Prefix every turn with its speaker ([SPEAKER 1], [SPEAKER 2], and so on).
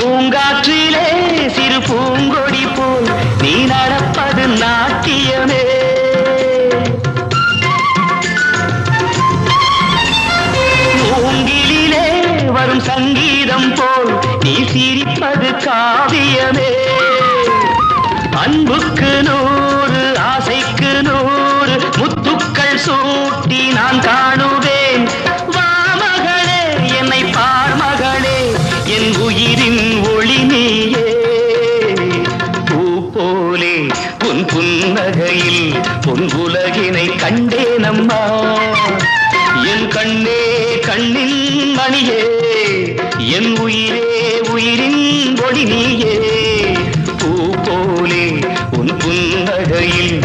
[SPEAKER 1] பூங்காற்றிலே சிறு பூங்கொடி போல் நீ நடப்பது நாட்டியமே. மூங்கிலே வரும் சங்கீதம் போல் நீ சிரிப்பது காவியமே. அன்புக்கு 100 ஆசைக்கு 100 முத்துக்கள் சூட்டி நான் காணுவேன். வா மகளே என்னை பார் மகளே என் உயிரின் ஒளி நீயே. பூ போலே உன் புன்னகையில் பொன் உலகினை கண்டேனம்மா. என் கண்ணே கண்ணின் மணியே என் உயிரே உயிரின் ஒளி நீயே. பூ போலே உன் புன்னகையில்